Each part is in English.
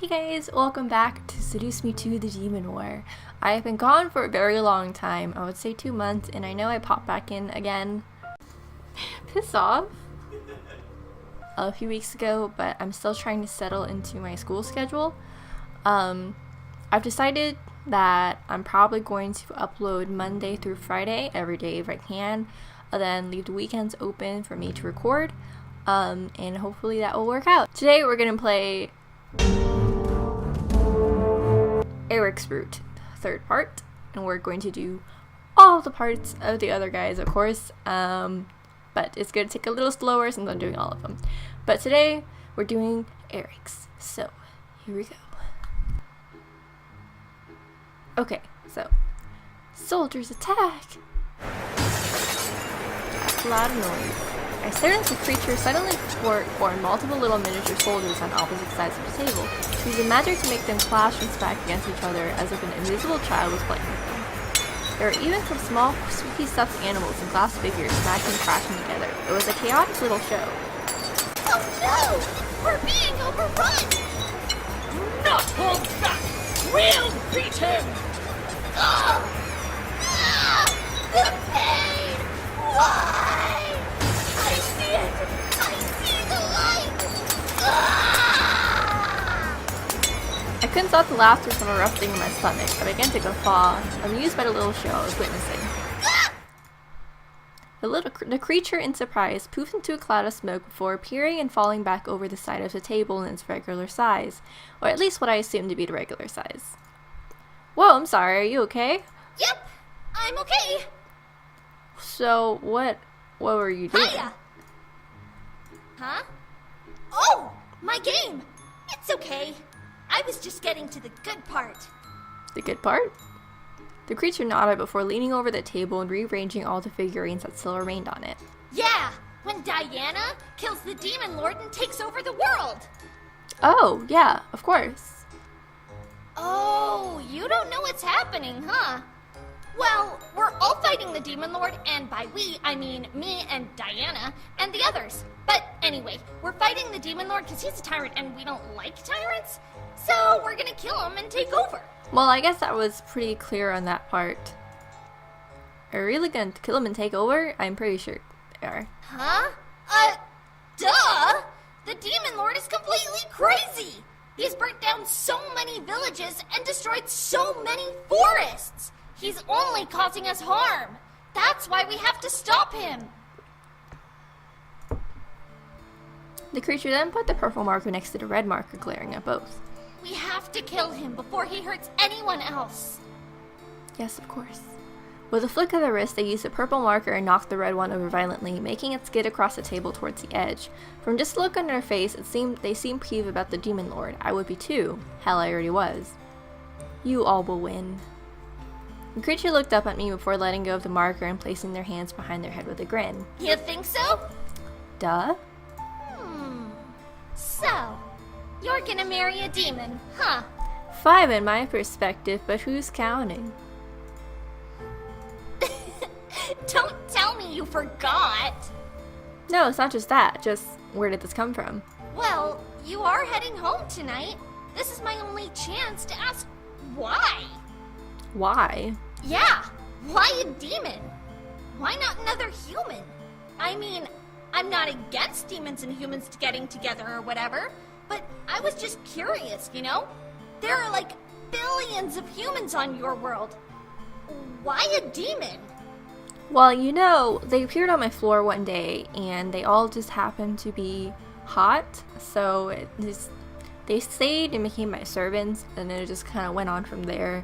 Hey guys, welcome back to Seduce Me to the Demon War. I have been gone for a very long time, I would say 2 months, and I know I popped back in again. Pissed off a few weeks ago, but I'm still trying to settle into my school schedule. I've decided that I'm probably going to upload Monday through Friday every day if I can, and then leave the weekends open for me to record, and hopefully that will work out. Today we're going to play Erik's route, third part, and we're going to do all the parts of the other guys, of course, but it's going to take a little slower since I'm doing all of them. But today we're doing Erik's, so here we go. Okay, so soldiers attack. That's a lot of noise. I stared at the creature suddenly form multiple little miniature soldiers on opposite sides of the table, using magic to make them clash and smack against each other as if an invisible child was playing with them. There were even some small, squeaky stuffed animals and glass figures smacking and crashing together. It was a chaotic little show. Oh no! We're being overrun! Not hold back! We'll beat him! Ah! Ah! The pain! Why? I see it! I see the light! Ah! I couldn't stop the laughter from erupting in my stomach. I began to guffaw, amused by the little show I was witnessing. Ah! The creature, in surprise, poofed into a cloud of smoke before appearing and falling back over the side of the table in its regular size, or at least what I assumed to be the regular size. Whoa, I'm sorry, are you okay? Yep, I'm okay. So, what were you doing? Hiya! Huh? Oh, my game! It's okay. I was just getting to the good part. The good part? The creature nodded before leaning over the table and rearranging all the figurines that still remained on it. Yeah, when Diana kills the Demon Lord and takes over the world. Oh, yeah, of course. Oh, you don't know what's happening, huh? Well, we're all fighting the Demon Lord, and by we, I mean me and Diana and the others. But anyway, we're fighting the Demon Lord because he's a tyrant and we don't like tyrants, so we're gonna kill him and take over. Well, I guess that was pretty clear on that part. Are you really going to kill him and take over? I'm pretty sure they are. Huh? Duh! The Demon Lord is completely crazy! He's burnt down so many villages and destroyed so many forests! He's only causing us harm! That's why we have to stop him! The creature then put the purple marker next to the red marker, glaring at both. We have to kill him before he hurts anyone else! Yes, of course. With a flick of the wrist, they used the purple marker and knocked the red one over violently, making it skid across the table towards the edge. From just a look on their face, they seemed peeved about the Demon Lord. I would be too. Hell, I already was. You all will win. The creature looked up at me before letting go of the marker and placing their hands behind their head with a grin. You think so? Duh. So, you're gonna marry a demon, huh? 5 in my perspective, but who's counting? Don't tell me you forgot! No, it's not just that. Just, where did this come from? Well, you are heading home tonight. This is my only chance to ask why. Why? Yeah, why a demon? Why not another human? I mean, I'm not against demons and humans getting together or whatever, but I was just curious, you know? There are like billions of humans on your world. Why a demon? Well, you know, they appeared on my floor one day, and they all just happened to be hot, so they stayed and became my servants, and then it just kind of went on from there.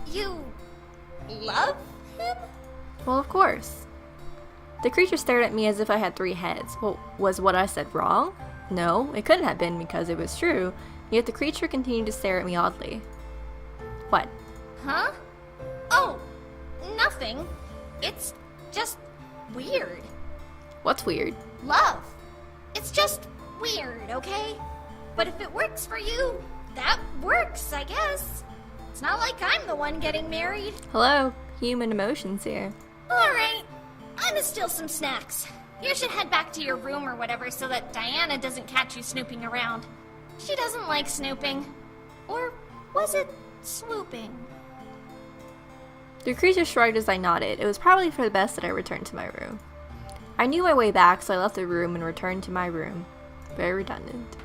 You love him? Well, of course. The creature stared at me as if I had 3 heads. Well, was what I said wrong? No, it couldn't have been because it was true, yet the creature continued to stare at me oddly. What? Huh? Oh, nothing. It's just weird. What's weird? Love. It's just weird, okay? But if it works for you, that works, I guess. It's not like I'm the one getting married. Hello, human emotions here. Alright, I'm gonna steal some snacks. You should head back to your room or whatever so that Diana doesn't catch you snooping around. She doesn't like snooping. Or was it swooping? The creature shrugged as I nodded. It was probably for the best that I returned to my room. I knew my way back, so I left the room and returned to my room. Very redundant.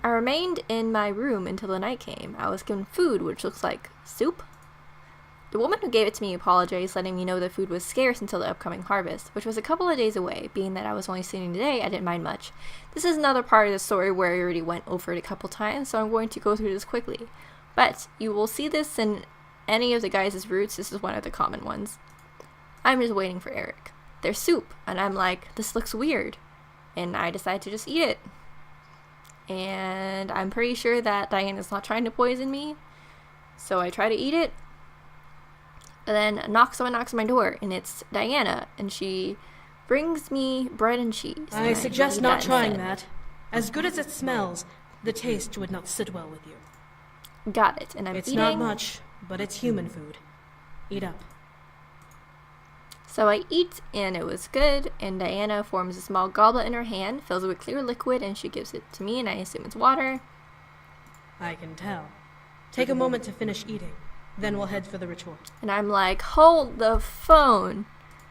I remained in my room until the night came. I was given food, which looks like soup. The woman who gave it to me apologized, letting me know the food was scarce until the upcoming harvest, which was a couple of days away. Being that I was only sitting today, I didn't mind much. This is another part of the story where I already went over it a couple times, so I'm going to go through this quickly. But you will see this in any of the guys' routes. This is one of the common ones. I'm just waiting for Erik. There's soup, and I'm like, this looks weird. And I decide to just eat it. And I'm pretty sure that Diana's not trying to poison me. So I try to eat it. And then someone knocks on my door, and it's Diana, and she brings me bread and cheese. I suggest not trying that. As good as it smells, the taste would not sit well with you. Got it, and I'm It's eating. not much, but it's human food. Eat up. So I eat, and it was good, and Diana forms a small goblet in her hand, fills it with clear liquid, and she gives it to me, and I assume it's water. I can tell. Take a moment to finish eating. Then we'll head for the ritual. And I'm like, hold the phone.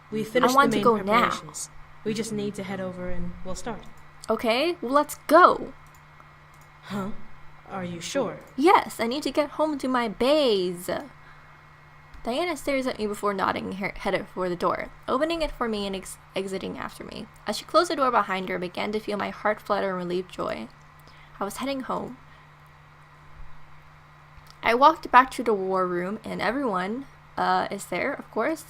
We finished want the to main go now. preparations. We just need to head over and we'll start. Okay, well, let's go. Huh? Are you sure? Yes, I need to get home to my bays. Diana stares at me before nodding her head for the door, opening it for me and exiting after me. As she closed the door behind her, I began to feel my heart flutter in relieved joy. I was heading home. I walked back to the war room, and everyone is there, of course.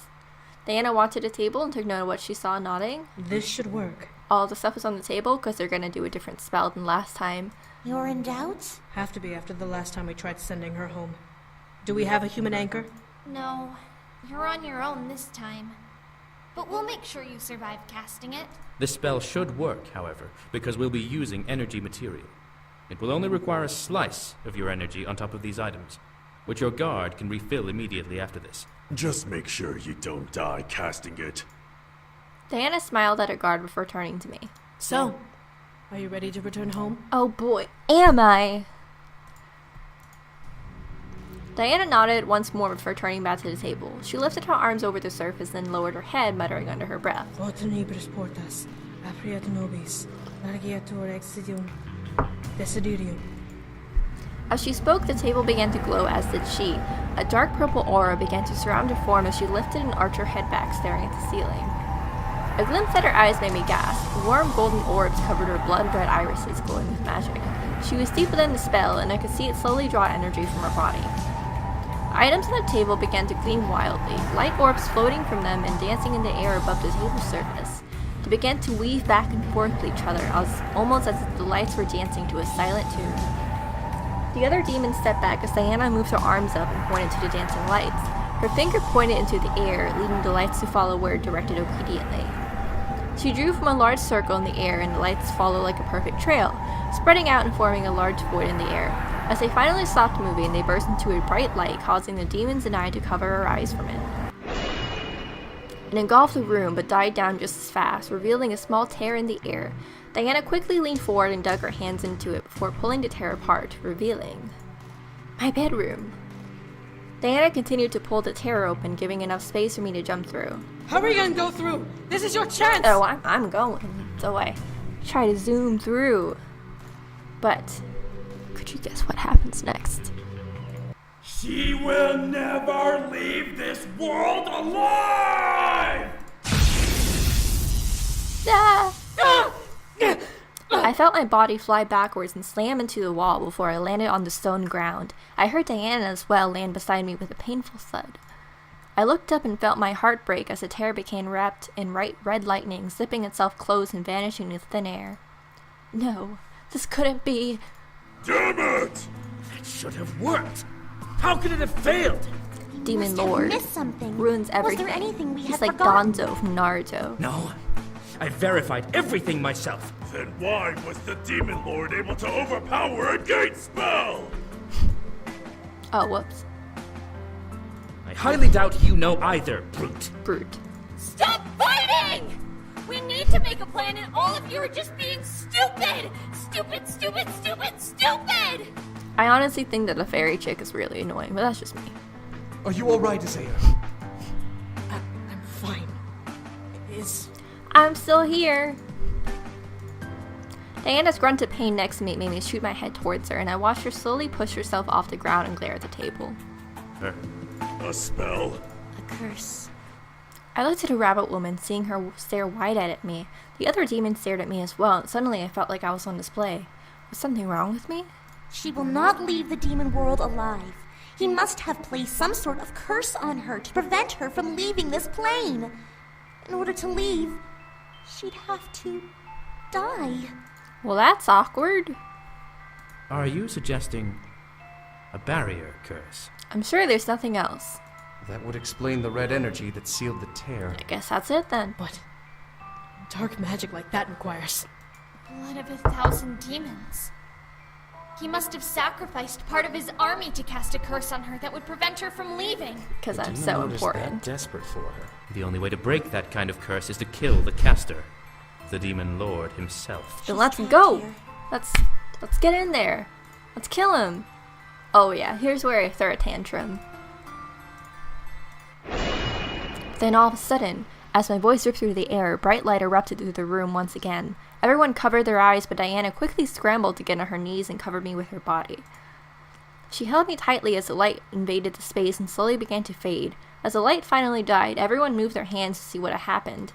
Diana walked to the table and took note of what she saw, nodding. This should work. All the stuff is on the table because they're going to do a different spell than last time. You're in doubt? Have to be after the last time we tried sending her home. Do we have a human anchor? No, you're on your own this time. But we'll make sure you survive casting it. The spell should work, however, because we'll be using energy material. It will only require a slice of your energy on top of these items, which your guard can refill immediately after this. Just make sure you don't die casting it. Diana smiled at her guard before turning to me. So, are you ready to return home? Oh boy, am I? Diana nodded once more before turning back to the table. She lifted her arms over the surface, then lowered her head, muttering under her breath. Votenibris portas, apriat nobis, largiatur exidium, desiderium. As she spoke, the table began to glow, as did she. A dark purple aura began to surround her form as she lifted and arched her head back, staring at the ceiling. A glimpse at her eyes made me gasp. Warm golden orbs covered her blood-red irises, glowing with magic. She was deep within the spell, and I could see it slowly draw energy from her body. Items on the table began to gleam wildly, light orbs floating from them and dancing in the air above the table's surface. They began to weave back and forth with each other, almost as if the lights were dancing to a silent tune. The other demon stepped back as Diana moved her arms up and pointed to the dancing lights. Her finger pointed into the air, leading the lights to follow where it directed obediently. She drew from a large circle in the air, and the lights followed like a perfect trail, spreading out and forming a large void in the air. As they finally stopped moving, they burst into a bright light, causing the demons and I to cover our eyes from it. It engulfed the room, but died down just as fast, revealing a small tear in the air. Diana quickly leaned forward and dug her hands into it before pulling the tear apart, revealing my bedroom. Diana continued to pull the tear open, giving enough space for me to jump through. Hurry and go through! This is your chance! Oh, I'm going. So I try to zoom through. But could you guess what happens next? She will never leave this world alive! Ah! I felt my body fly backwards and slam into the wall before I landed on the stone ground. I heard Diana as well land beside me with a painful thud. I looked up and felt my heart break as the tear became wrapped in bright red lightning, zipping itself closed and vanishing into thin air. No, this couldn't be. Damn it! It should have worked. How could it have failed? Demon Must have Lord missed something. ruins Was everything. there anything we He's had like forgotten? Gonzo from Naruto. No. I verified everything myself. Then why was the Demon Lord able to overpower a gate spell? Oh, whoops. I highly doubt you know either, brute. Brute. Stop fighting! We need to make a plan, and all of you are just being stupid! Stupid, stupid, stupid, stupid! I honestly think that the fairy chick is really annoying, but that's just me. Are you alright, Isaiah? I'm fine. I'm still here. Diana's grunt of pain next to me made me shoot my head towards her, and I watched her slowly push herself off the ground and glare at the table. A spell? A curse. I looked at a rabbit woman, seeing her stare wide-eyed at me. The other demon stared at me as well, and suddenly I felt like I was on display. Was something wrong with me? She will not leave the demon world alive. He must have placed some sort of curse on her to prevent her from leaving this plane. In order to leave, she'd have to die. Well, that's awkward. Are you suggesting a barrier curse? I'm sure there's nothing else. That would explain the red energy that sealed the tear. I guess that's it then. What dark magic like that requires? Blood of 1,000 demons. He must have sacrificed part of his army to cast a curse on her that would prevent her from leaving. Because I'm Demon so Lord is important. that desperate for her. The only way to break that kind of curse is to kill the caster, the demon lord himself. Then let's go. Let's get in there. Let's kill him. Oh yeah, here's where I throw a tantrum. Then all of a sudden, as my voice ripped through the air, bright light erupted through the room once again. Everyone covered their eyes, but Diana quickly scrambled to get on her knees and covered me with her body. She held me tightly as the light invaded the space and slowly began to fade. As the light finally died, everyone moved their hands to see what had happened.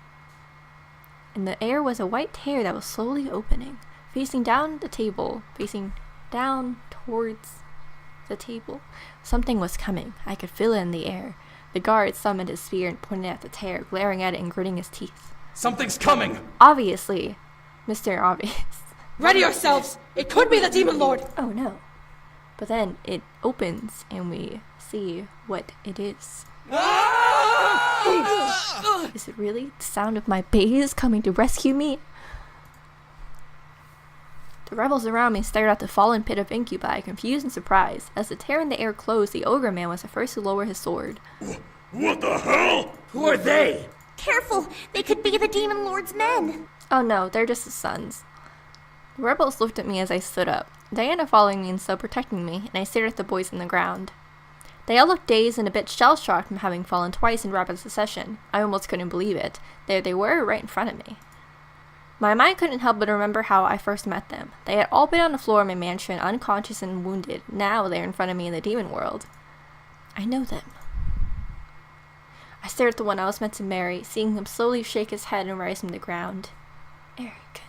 In the air was a white tear that was slowly opening, facing down the table, facing down towards the table. Something was coming. I could feel it in the air. The guard summoned his spear and pointed at the tear, glaring at it and gritting his teeth. Something's coming! Obviously. Mr. Obvious. Ready yourselves! It could be the demon lord! Oh no. But then it opens and we see what it is. Is it really the sound of my bays coming to rescue me? The rebels around me stared at the fallen pit of incubi, confused and surprised. As the tear in the air closed, the ogre man was the first to lower his sword. What the hell? Who are they? Careful, they could be the demon lord's men. Oh no, they're just his sons. The rebels looked at me as I stood up, Diana following me and still protecting me, and I stared at the boys on the ground. They all looked dazed and a bit shell-shocked from having fallen twice in rapid succession. I almost couldn't believe it. There they were, right in front of me. My mind couldn't help but remember how I first met them. They had all been on the floor of my mansion, unconscious and wounded. Now they're in front of me in the demon world. I know them. I stared at the one I was meant to marry, seeing him slowly shake his head and rise from the ground. Erik.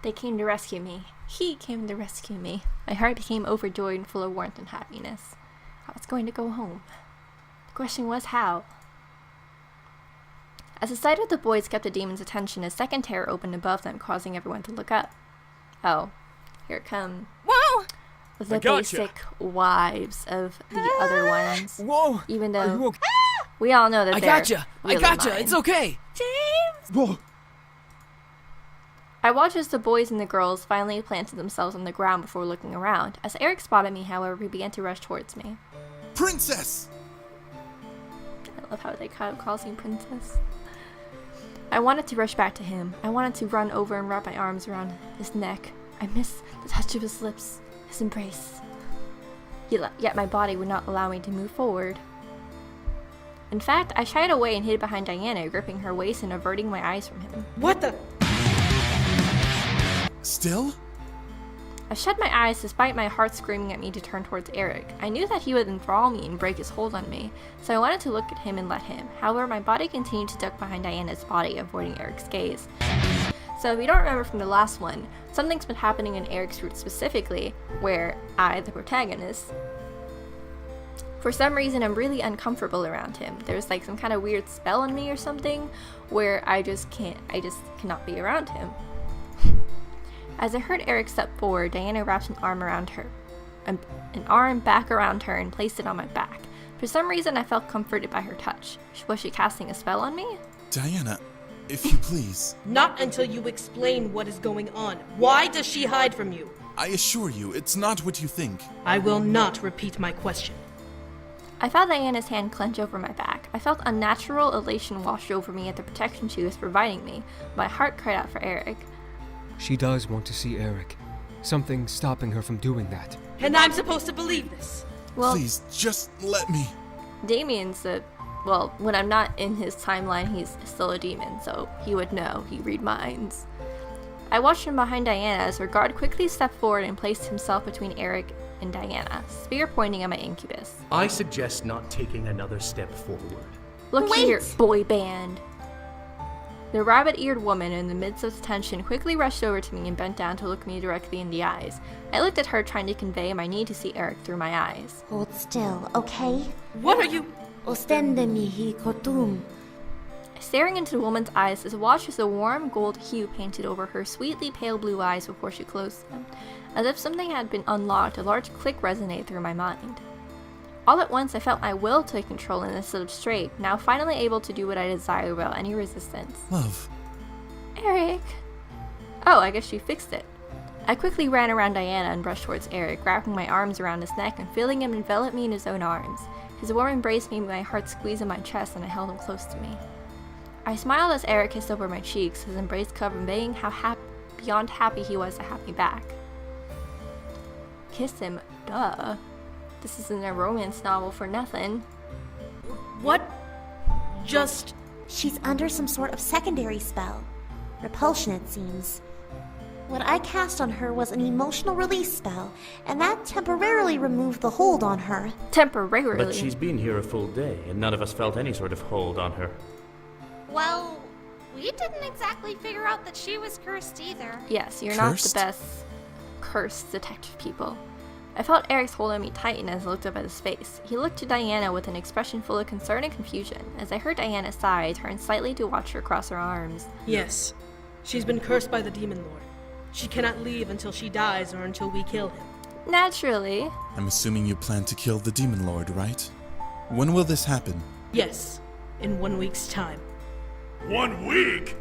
They came to rescue me. He came to rescue me. My heart became overjoyed and full of warmth and happiness. I was going to go home. The question was how. As the sight of the boys kept the demon's attention, a second terror opened above them, causing everyone to look up. Oh, here it comes. Whoa! The gotcha. basic wives of the other ones. Whoa! Even Are though you okay? we all know that I they're gotcha! really I gotcha! mine. It's okay! Whoa! I watched as the boys and the girls finally planted themselves on the ground before looking around. As Erik spotted me, however, he began to rush towards me. Princess! I love how they calls me princess. I wanted to rush back to him. I wanted to run over and wrap my arms around his neck. I missed the touch of his lips, his embrace. Yet my body would not allow me to move forward. In fact, I shied away and hid behind Diana, gripping her waist and averting my eyes from him. What the? Still? I shut my eyes despite my heart screaming at me to turn towards Erik. I knew that he would enthrall me and break his hold on me, so I wanted to look at him and let him. However, my body continued to duck behind Diana's body, avoiding Erik's gaze. So if you don't remember from the last one, something's been happening in Erik's route specifically, where I, the protagonist, for some reason I'm really uncomfortable around him. There's like some kind of weird spell on me or something, where I just cannot be around him. As I heard Erik step forward, Diana wrapped an arm around her, an arm back around her and placed it on my back. For some reason, I felt comforted by her touch. Was she casting a spell on me? Diana, if you please. Not until you explain what is going on. Why does she hide from you? I assure you, it's not what you think. I will not repeat my question. I felt Diana's hand clench over my back. I felt unnatural elation wash over me at the protection she was providing me. My heart cried out for Erik. She does want to see Erik. Something stopping her from doing that. And I'm supposed to believe this. Well, Please, just let me. Damien's well, when I'm not in his timeline, he's still a demon, so he would know. He read minds. I watched from behind Diana as her guard quickly stepped forward and placed himself between Erik and Diana, spear pointing at my incubus. I suggest not taking another step forward. Look Wait! here, boy band. The rabbit-eared woman in the midst of the tension quickly rushed over to me and bent down to look me directly in the eyes. I looked at her, trying to convey my need to see Erik through my eyes. Hold still, okay? What are you? Ostende mihi kotum. Staring into the woman's eyes, I watched as a warm gold hue painted over her sweetly pale blue eyes before she closed them. As if something had been unlocked, a large click resonated through my mind. All at once, I felt my will take control and I stood up straight, now finally able to do what I desired without any resistance. Love. Erik! Oh, I guess she fixed it. I quickly ran around Diana and rushed towards Erik, wrapping my arms around his neck and feeling him envelop me in his own arms. His warm embrace made my heart squeeze in my chest and I held him close to me. I smiled as Erik kissed over my cheeks, his embrace conveying how beyond happy he was to have me back. Kiss him? Duh. This isn't a romance novel for nothing. What? Just... She's under some sort of secondary spell. Repulsion, it seems. What I cast on her was an emotional release spell, and that temporarily removed the hold on her. Temporarily. But she's been here a full day, and none of us felt any sort of hold on her. Well, we didn't exactly figure out that she was cursed either. Yes, you're Cursed? not the best cursed detective people. I felt Erik's hold on me tighten as I looked up at his face. He looked to Diana with an expression full of concern and confusion. As I heard Diana sigh, I turned slightly to watch her cross her arms. Yes. She's been cursed by the Demon Lord. She cannot leave until she dies or until we kill him. Naturally. I'm assuming you plan to kill the Demon Lord, right? When will this happen? Yes. In 1 week's time. 1 week?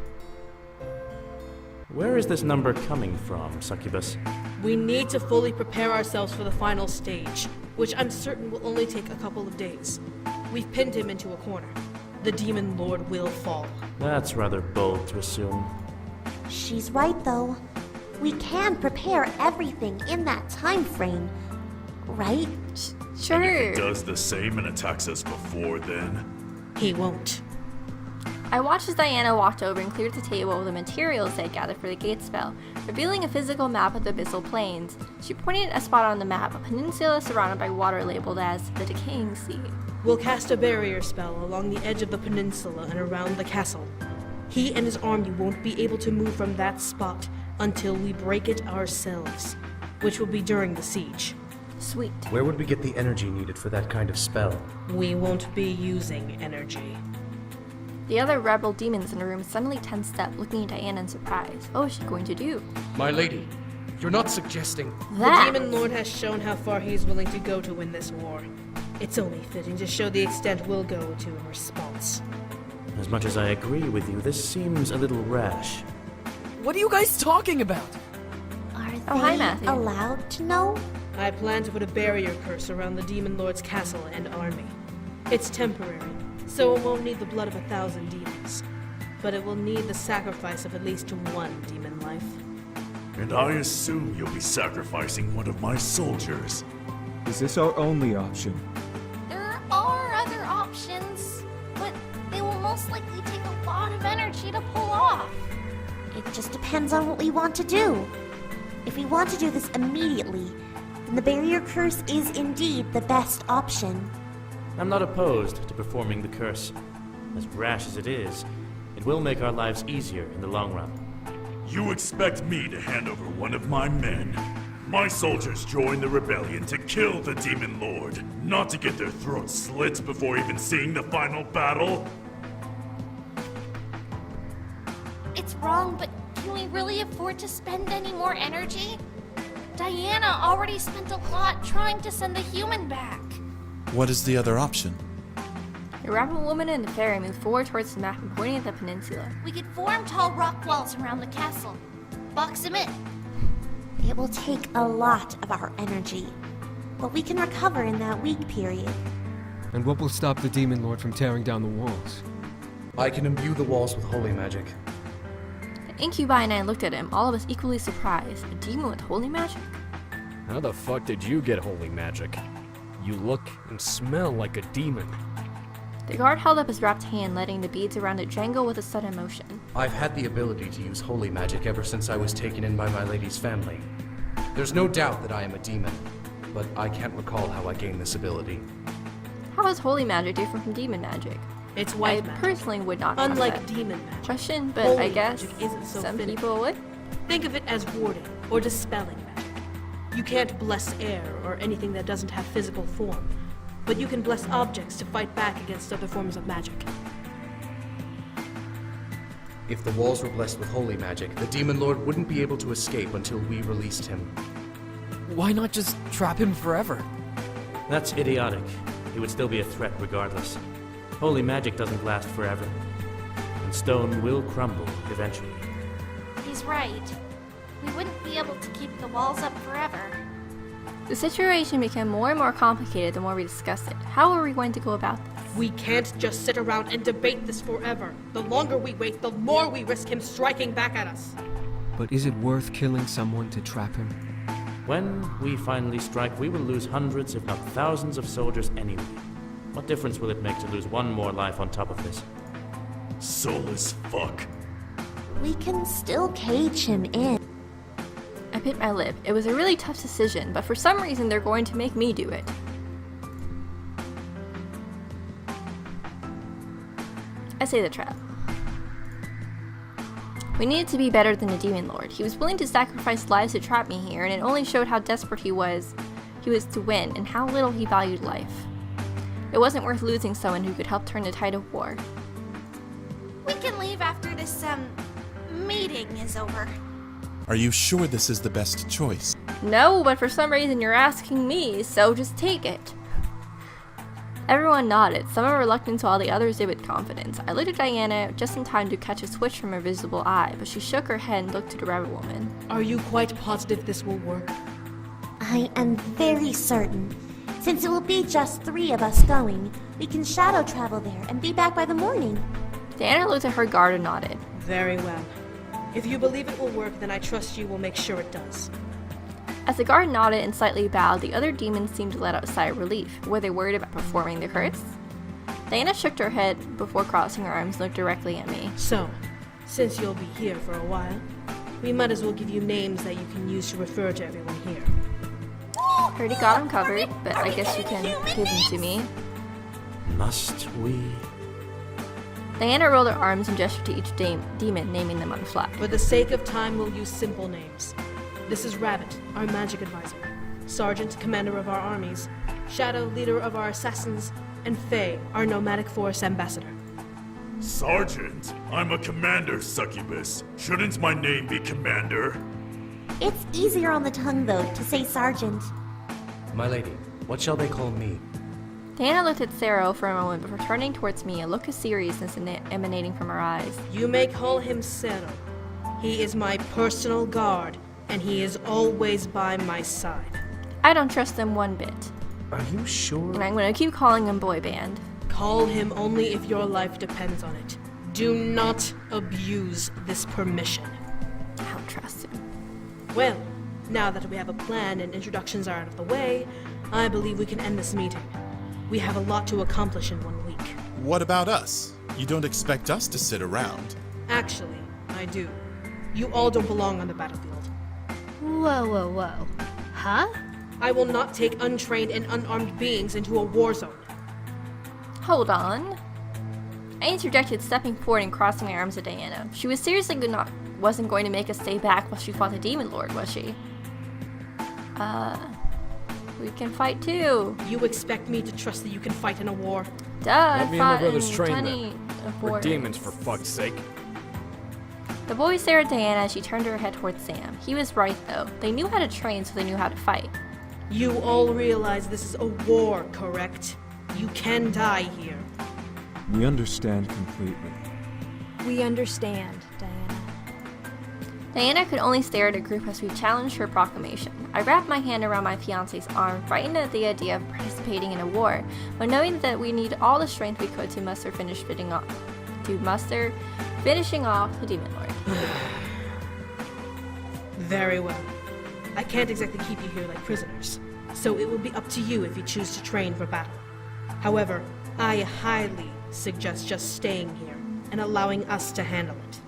Where is this number coming from, Succubus? We need to fully prepare ourselves for the final stage, which I'm certain will only take a couple of days. We've pinned him into a corner. The Demon Lord will fall. That's rather bold to assume. She's right, though. We can prepare everything in that time frame, right? Sure. If he does the same and attacks us before then? He won't. I watched as Diana walked over and cleared the table with the materials they had gathered for the gate spell, revealing a physical map of the Abyssal Plains. She pointed at a spot on the map, a peninsula surrounded by water labeled as the Decaying Sea. We'll cast a barrier spell along the edge of the peninsula and around the castle. He and his army won't be able to move from that spot until we break it ourselves, which will be during the siege. Sweet. Where would we get the energy needed for that kind of spell? We won't be using energy. The other rebel demons in the room suddenly tensed up, looking at Diana in surprise. What was she going to do? My lady, you're not suggesting... That! The Demon Lord has shown how far he is willing to go to win this war. It's only fitting to show the extent we'll go to in response. As much as I agree with you, this seems a little rash. What are you guys talking about? Are Oh, hi, they Matthew. allowed to know? I plan to put a barrier curse around the Demon Lord's castle and army. It's temporary, so it won't need the blood of 1,000 demons. But it will need the sacrifice of at least one demon life. And I assume you'll be sacrificing one of my soldiers. Is this our only option? There are other options, but they will most likely take a lot of energy to pull off. It just depends on what we want to do. If we want to do this immediately, then the barrier curse is indeed the best option. I'm not opposed to performing the curse. As rash as it is, it will make our lives easier in the long run. You expect me to hand over one of my men? My soldiers joined the rebellion to kill the Demon Lord, not to get their throats slit before even seeing the final battle? It's wrong, but can we really afford to spend any more energy? Diana already spent a lot trying to send the human back. What is the other option? The rebel woman and the fairy moved forward towards the map and pointing at the peninsula. We could form tall rock walls around the castle. Box him in. It will take a lot of our energy, but we can recover in that week period. And what will stop the Demon Lord from tearing down the walls? I can imbue the walls with holy magic. Incubi and I looked at him, all of us equally surprised. A demon with holy magic? How the fuck did you get holy magic? You look and smell like a demon. The guard held up his wrapped hand, letting the beads around it jangle with a sudden motion. I've had the ability to use holy magic ever since I was taken in by my lady's family. There's no doubt that I am a demon, but I can't recall how I gained this ability. How is holy magic different from demon magic? It's I white magic. personally would not have Unlike that demon magic. question, but Holy I guess magic isn't so some fitting. people would. Think of it as warding or dispelling magic. You can't bless air or anything that doesn't have physical form, but you can bless objects to fight back against other forms of magic. If the walls were blessed with holy magic, the demon lord wouldn't be able to escape until we released him. Why not just trap him forever? That's idiotic. He would still be a threat regardless. Holy magic doesn't last forever. And stone will crumble eventually. He's right. We wouldn't be able to keep the walls up forever. The situation became more and more complicated the more we discussed it. How are we going to go about this? We can't just sit around and debate this forever. The longer we wait, the more we risk him striking back at us. But is it worth killing someone to trap him? When we finally strike, we will lose hundreds, if not thousands, of soldiers anyway. What difference will it make to lose one more life on top of this? Soulless fuck. We can still cage him in. I bit my lip. It was a really tough decision, but for some reason they're going to make me do it. I say the trap. We needed to be better than the demon lord. He was willing to sacrifice lives to trap me here, and it only showed how desperate he was to win, and how little he valued life. It wasn't worth losing someone who could help turn the tide of war. We can leave after this, meeting is over. Are you sure this is the best choice? No, but for some reason you're asking me, so just take it. Everyone nodded, some were reluctant while the others did with confidence. I looked at Diana just in time to catch a switch from her visible eye, but she shook her head and looked to the rabbit woman. Are you quite positive this will work? I am very certain. Since it will be just 3 of us going, we can shadow travel there and be back by the morning. Diana looked at her guard and nodded. Very well. If you believe it will work, then I trust you will make sure it does. As the guard nodded and slightly bowed, the other demons seemed to let out a sigh of relief. Were they worried about performing the curse? Diana shook her head before crossing her arms and looked directly at me. So, since you'll be here for a while, we might as well give you names that you can use to refer to everyone here. Already got them covered, but I guess you can give them to me. Must we? Diana rolled her arms and gestured to each demon, naming them on the fly. For the sake of time, we'll use simple names. This is Rabbit, our magic advisor. Sergeant, commander of our armies. Shadow, leader of our assassins. And Faye, our nomadic force ambassador. Sergeant, I'm a commander, succubus. Shouldn't my name be Commander? It's easier on the tongue, though, to say Sergeant. My lady, what shall they call me? Diana looked at Ceirahmoon for a moment before turning towards me, a look of seriousness emanating from her eyes. You may call him Ceirahmoon. He is my personal guard, and he is always by my side. I don't trust them one bit. Are you sure? And I'm going to keep calling him Boy Band. Call him only if your life depends on it. Do not abuse this permission. I don't trust him. Well, now that we have a plan and introductions are out of the way, I believe we can end this meeting. We have a lot to accomplish in 1 week. What about us? You don't expect us to sit around. Actually, I do. You all don't belong on the battlefield. Whoa, whoa, whoa. Huh? I will not take untrained and unarmed beings into a war zone. Hold on. I interjected, stepping forward and crossing my arms at Diana. She was seriously wasn't going to make us stay back while she fought the demon lord, was she? We can fight too. You expect me to trust that you can fight in a war? Duh, Let me and my I fought brothers in train plenty them. of We're wars. demons, for fuck's sake. The boys stared at Diana as she turned her head towards Sam. He was right though. They knew how to train, so they knew how to fight. You all realize this is a war, correct? You can die here. We understand completely. We understand, Diana. Diana could only stare at a group as we challenged her proclamation. I wrapped my hand around my fiance's arm, frightened at the idea of participating in a war, but knowing that we need all the strength we could to finishing off the demon lord. Very well. I can't exactly keep you here like prisoners, so it will be up to you if you choose to train for battle. However, I highly suggest just staying here and allowing us to handle it.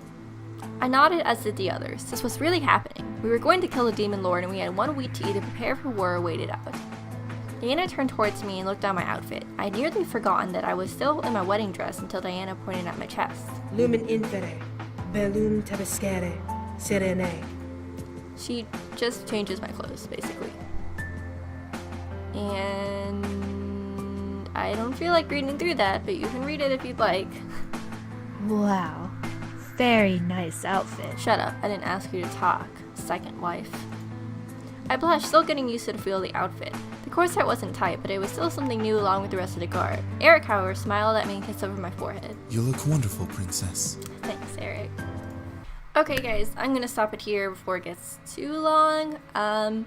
I nodded, as did the others. This was really happening. We were going to kill the demon lord, and we had 1 week to either prepare for war or wait it out. Diana turned towards me and looked at my outfit. I had nearly forgotten that I was still in my wedding dress until Diana pointed at my chest. Lumen infere, bellum tabescere, serene. She just changes my clothes, basically. And I don't feel like reading through that, but you can read it if you'd like. Wow. Very nice outfit. Shut up, I didn't ask you to talk, second wife. I blushed, still getting used to the feel of the outfit. The corset wasn't tight, but it was still something new along with the rest of the guard. Erik, however, smiled at me and kissed over my forehead. You look wonderful, princess. Thanks, Erik. Okay, guys, I'm gonna stop it here before it gets too long. I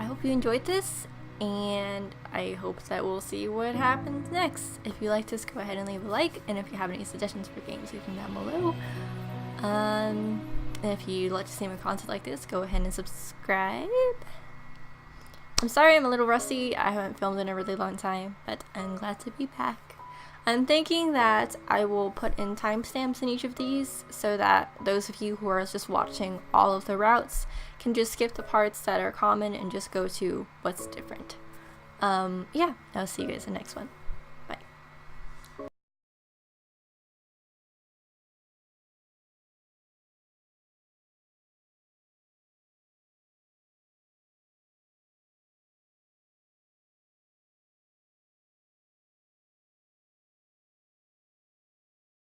hope you enjoyed this, and I hope that we'll see what happens next. If you liked this, go ahead and leave a like, and if you have any suggestions for games, leave them down below. And if you'd like to see more content like this, go ahead and subscribe. I'm sorry I'm a little rusty. I haven't filmed in a really long time, but I'm glad to be back. I'm thinking that I will put in timestamps in each of these so that those of you who are just watching all of the routes can just skip the parts that are common and just go to what's different. Yeah, I'll see you guys in the next one.